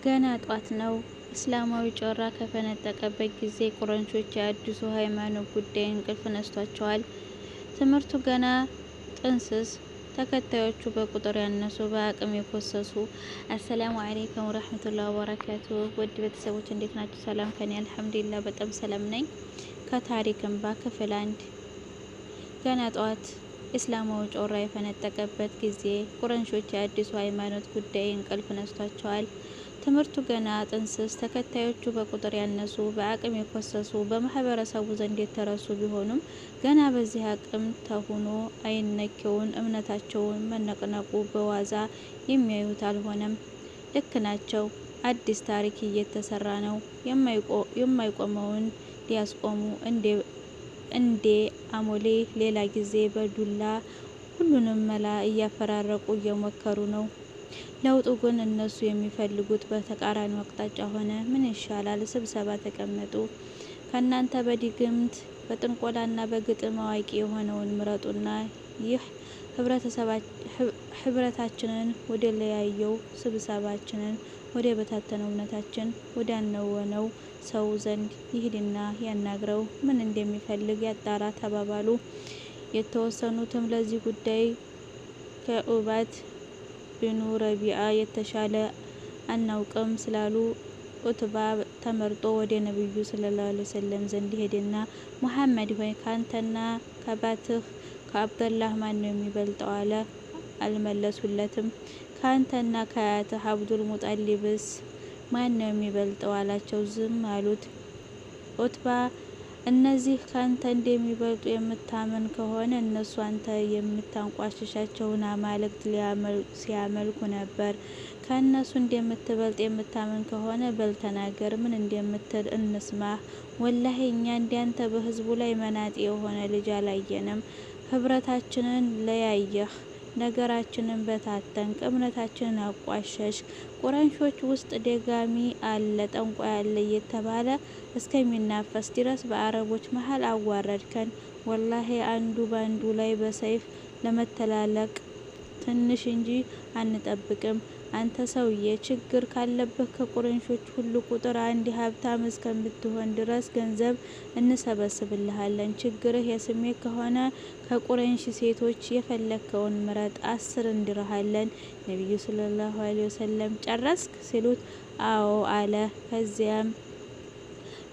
ገና ጧት ነው። እስላማዊ ጮራ ከፈነጠቀበት ጊዜ ቁረይሾች የአዲሱ ሃይማኖት ጉዳይ እንቅልፍ ነስቷቸዋል። ትምህርቱ ገና ጥንስስ፣ ተከታዮቹ በቁጥር ያነሱ፣ በአቅም የኮሰሱ። አሰላሙ አለይኩም ወራህመቱላሂ ወበረካቱ። ውድ ቤተሰቦች እንዴት ናችሁ? ሰላም ከኔ አልሐምዱሊላህ በጣም ሰላም ነኝ። ከታሪክ እንባ ክፍል 1። ገና ጠዋት እስላማዊ ጮራ የፈነጠቀበት ጊዜ ቁረይሾች የአዲሱ ሃይማኖት ጉዳይ እንቅልፍ ነስቷቸዋል። ትምህርቱ ገና ጥንስስ፣ ተከታዮቹ በቁጥር ያነሱ፣ በአቅም የኮሰሱ፣ በማህበረሰቡ ዘንድ የተረሱ ቢሆኑም ገና በዚህ አቅም ተሁኖ አይነኬውን እምነታቸውን መነቅነቁ በዋዛ የሚያዩት አልሆነም። ልክ ናቸው። አዲስ ታሪክ እየተሰራ ነው። የማይቆመውን ሊያስቆሙ እንዴ አሞሌ ሌላ ጊዜ በዱላ ሁሉንም መላ እያፈራረቁ እየሞከሩ ነው። ለውጡ ግን እነሱ የሚፈልጉት በተቃራኒ አቅጣጫ ሆነ። ምን ይሻላል? ስብሰባ ተቀመጡ። ከእናንተ በድግምት በጥንቆላና በግጥም አዋቂ የሆነውን ምረጡና ይህ ህብረታችንን ወደ ለያየው፣ ስብሰባችንን ወደ በታተነው፣ እምነታችን ወዳነወነው ሰው ዘንድ ይሂድና ያናግረው፣ ምን እንደሚፈልግ ያጣራ ተባባሉ። የተወሰኑትም ለዚህ ጉዳይ ከኡባት ብኑ ረቢዓ የተሻለ አናውቅም ስላሉ ኡትባ ተመርጦ ወደ ነብዩ ሰለላሁ ዐለይሂ ወሰለም ዘንድ ሄደና ሙሐመድ ሆይ ካንተና ከአባትህ ከአብደላህ ማን ነው የሚበልጠው አለ። አልመለሱለትም። ካንተና ከአያትህ አብዱል ሙጠሊብስ ማን ነው የሚበልጠው አላቸው። ዝም አሉት። ኡትባ እነዚህ ካንተ እንደሚበልጡ የምታመን ከሆነ እነሱ አንተ የምታንቋሽሻቸውን አማልክት ሲያመልኩ ነበር። ከእነሱ እንደምትበልጥ የምታመን ከሆነ በል ተናገር፣ ምን እንደምትል እንስማህ። ወላሂ እኛ እንዳንተ በህዝቡ ላይ መናጤ የሆነ ልጅ አላየንም። ህብረታችንን ለያየህ፣ ነገራችንን በታተንክ፣ እምነታችንን አቋሸሽ። ቁረይሾች ውስጥ ደጋሚ አለ፣ ጠንቋይ አለ እየተባለ እስከሚናፈስ ድረስ በአረቦች መሀል አዋረድከን። ወላሂ አንዱ ባንዱ ላይ በሰይፍ ለመተላለቅ ትንሽ እንጂ አንጠብቅም። አንተ ሰውዬ ችግር ካለብህ ከቁረይሾች ሁሉ ቁጥር አንድ ሀብታም እስከምትሆን ድረስ ገንዘብ እንሰበስብልሃለን። ችግርህ የስሜት ከሆነ ከቁረይሽ ሴቶች የፈለከውን ምረጥ፣ 10 እንድርሃለን። ነቢዩ ሰለላሁ ዐለይሂ ወሰለም ጨረስክ ሲሉት አዎ አለ። ከዚያም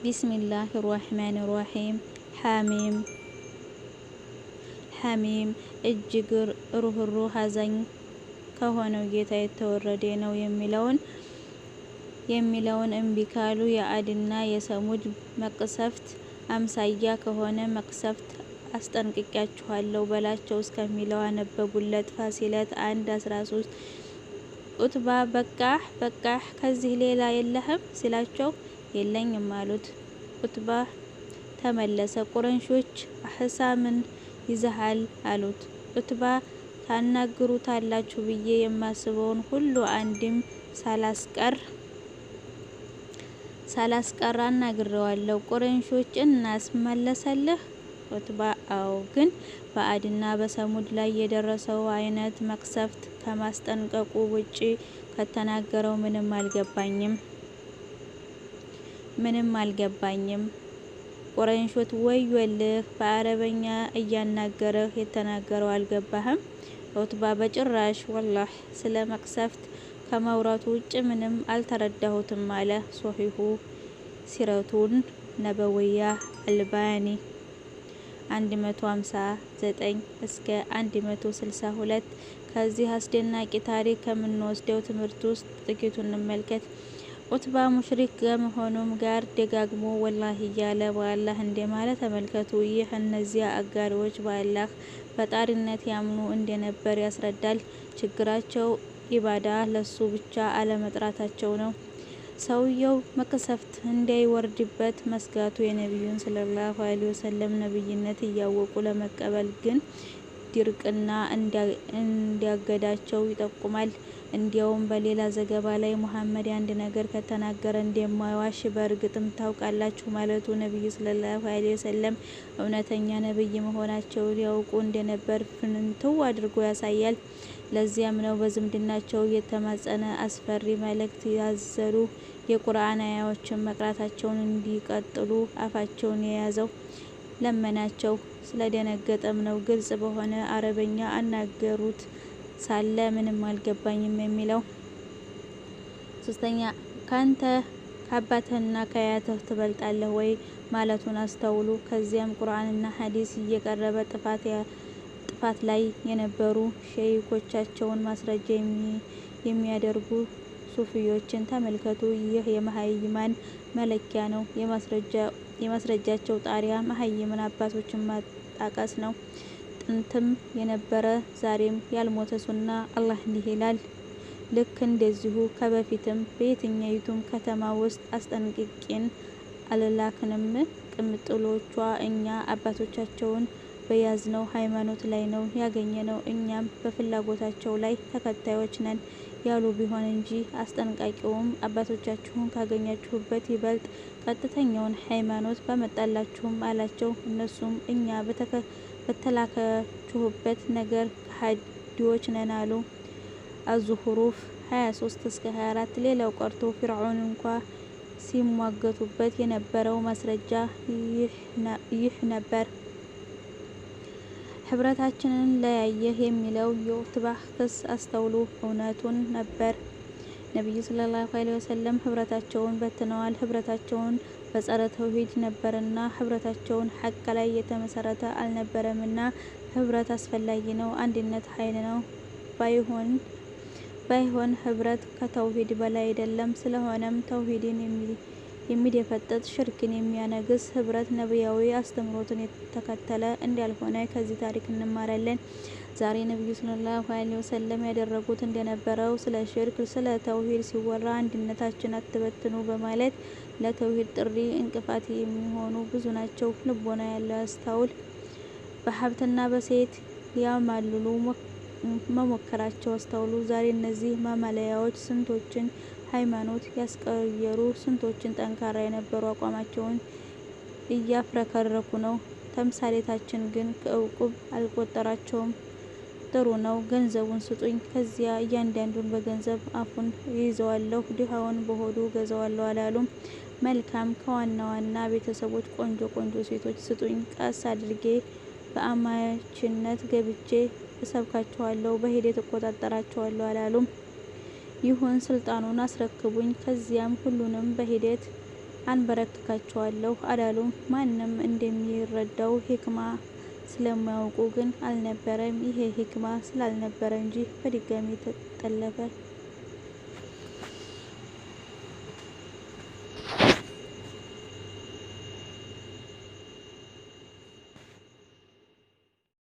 ቢስሚላህ ራህማን ራሂም ሐሚም እጅግ ሩህሩህ አዛኝ ከሆነው ጌታ የተወረደ ነው የሚለውን እምቢ ካሉ የአድና የሰሙድ መቅሰፍት አምሳያ ከሆነ መቅሰፍት አስጠንቅቂያችኋለሁ በላቸው እስከሚለው አነበቡለት። ፋሲለት 1:13 ኡትባ በቃህ ከዚህ ሌላ የለህም ሲላቸው የለኝም አሉት። ኡትባ ተመለሰ። ቁረይሾች አህሳምን ይዘሃል አሉት። ኡትባ ታናግሩታላችሁ ብዬ የማስበውን ሁሉ አንድም ሳላስቀር አናግሬዋለሁ። ቁረይሾች እናስመለሰልህ? ኡትባ አዎ፣ ግን በአድና በሰሙድ ላይ የደረሰው አይነት መቅሰፍት ከማስጠንቀቁ ውጪ ከተናገረው ምንም አልገባኝም። ቁረይሾች ወዮልህ፣ በአረበኛ እያናገረህ የተናገረው አልገባህም? ኡትባ በጭራሽ ወላሂ ስለ መቅሰፍት ከማውራቱ ውጭ ምንም አልተረዳሁትም አለ። ሶሒሁ ሲረቱን ነበዊያ አልባኒ 159 እስከ 162። ከዚህ አስደናቂ ታሪክ ከምንወስደው ትምህርት ውስጥ ጥቂቱን እንመልከት። ኡትባ ሙሽሪክ ከመሆኑም ጋር ደጋግሞ ወላሂ እያለ በአላህ እንደማለ ተመልከቱ። ይህ እነዚያ አጋሪዎች በአላህ ፈጣሪነት ያምኑ እንደነበር ያስረዳል። ችግራቸው ኢባዳ ለሱ ብቻ አለመጥራታቸው ነው። ሰውየው መቅሰፍት እንዳይወርድበት መስጋቱ የነቢዩን ሰለላሁ ዐለይሂ ወሰለም ነብይነት እያወቁ ለመቀበል ግን ድርቅና እንዲያገዳቸው ይጠቁማል። እንዲያውም በሌላ ዘገባ ላይ ሙሐመድ አንድ ነገር ከተናገረ እንደማይዋሽ በእርግጥም ታውቃላችሁ ማለቱ ነቢዩ ሰለላሁ ዐለይሂ ወሰለም እውነተኛ ነቢይ መሆናቸውን ያውቁ እንደነበር ፍንትው አድርጎ ያሳያል። ለዚያም ነው በዝምድናቸው የተማጸነ አስፈሪ መልእክት ያዘሉ የቁርአን አያዎችን መቅራታቸውን እንዲቀጥሉ አፋቸውን የያዘው። ለመናቸው። ስለደነገጠም ነው ግልጽ በሆነ አረበኛ አናገሩት ሳለ ምንም አልገባኝም የሚለው። ሶስተኛ ካንተ ከአባትህና ከአያትህ ትበልጣለህ ወይ ማለቱን አስተውሉ። ከዚያም ቁርአንና ሐዲስ እየቀረበ ጥፋት ላይ የነበሩ ሸይኾቻቸውን ማስረጃ የሚያደርጉ ሱፊዮችን ተመልከቱ። ይህ የመሃይማን መለኪያ ነው። የማስረጃቸው ጣሪያ መሃይምን አባቶችን ማጣቀስ ነው። ጥንትም የነበረ ዛሬም ያልሞተ ሱና አላህ እንዲህ ይላል። ልክ እንደዚሁ ከበፊትም በየትኛይቱም ከተማ ውስጥ አስጠንቅቄን አልላክንም? ቅምጥሎቿ እኛ አባቶቻቸውን በያዝነው ሃይማኖት ላይ ነው ያገኘነው፣ እኛም በፍላጎታቸው ላይ ተከታዮች ነን ያሉ ቢሆን እንጂ አስጠንቃቂውም አባቶቻችሁን ካገኛችሁበት ይበልጥ ቀጥተኛውን ሃይማኖት ባመጣላችሁም አላቸው። እነሱም እኛ በተላካችሁበት ነገር ከሃዲዎች ነን አሉ። አዙሁሩፍ 23-24 ሌላው ቀርቶ ፊርዓውን እንኳ ሲሟገቱበት የነበረው ማስረጃ ይህ ነበር። ህብረታችንን ለያየህ የሚለው የኡትባህ ክስ አስተውሉ፣ እውነቱን ነበር። ነቢዩ ሰለላሁ ዐለይሂ ወሰለም ህብረታቸውን በትነዋል። ህብረታቸውን በጸረ ተውሂድ ነበርና ህብረታቸውን ሐቅ ላይ የተመሰረተ አልነበረምና። ህብረት አስፈላጊ ነው፣ አንድነት ኃይል ነው። ባይሆን ህብረት ከተውሂድ በላይ አይደለም። ስለሆነም ተውሂድን የሚደፈጥጥ ሽርክን የሚያነግስ ህብረት ነቢያዊ አስተምሮትን የተከተለ እንዳልሆነ ከዚህ ታሪክ እንማራለን። ዛሬ ነቢዩ ሰለላሁ ዐለይሂ ወሰለም ያደረጉት እንደነበረው ስለ ሽርክ፣ ስለ ተውሂድ ሲወራ አንድነታችን አትበትኑ በማለት ለተውሂድ ጥሪ እንቅፋት የሚሆኑ ብዙ ናቸው። ልቦና ያለው ያስተውል። በሀብትና በሴት ሊያማልሉ መሞከራቸው አስተውሉ። ዛሬ እነዚህ ማማለያዎች ስንቶችን ሃይማኖት ያስቀየሩ፣ ስንቶችን ጠንካራ የነበሩ አቋማቸውን እያፍረከረኩ ነው። ተምሳሌታችን ግን ከእቁብ አልቆጠራቸውም። ጥሩ ነው፣ ገንዘቡን ስጡኝ፣ ከዚያ እያንዳንዱን በገንዘብ አፉን ይይዘዋለሁ፣ ድሃውን በሆዱ ገዛዋለሁ አላሉም። መልካም፣ ከዋና ዋና ቤተሰቦች ቆንጆ ቆንጆ ሴቶች ስጡኝ፣ ቀስ አድርጌ በአማችነት ገብቼ እሰብካቸዋለሁ፣ በሂደት እቆጣጠራቸዋለሁ አላሉም። ይሁን ስልጣኑን አስረክቡኝ፣ ከዚያም ሁሉንም በሂደት አንበረክካቸዋለሁ አላሉም። ማንም እንደሚረዳው ሂክማ ስለማያውቁ ግን አልነበረም። ይሄ ሂክማ ስላልነበረ እንጂ በድጋሚ ተጠለፈ።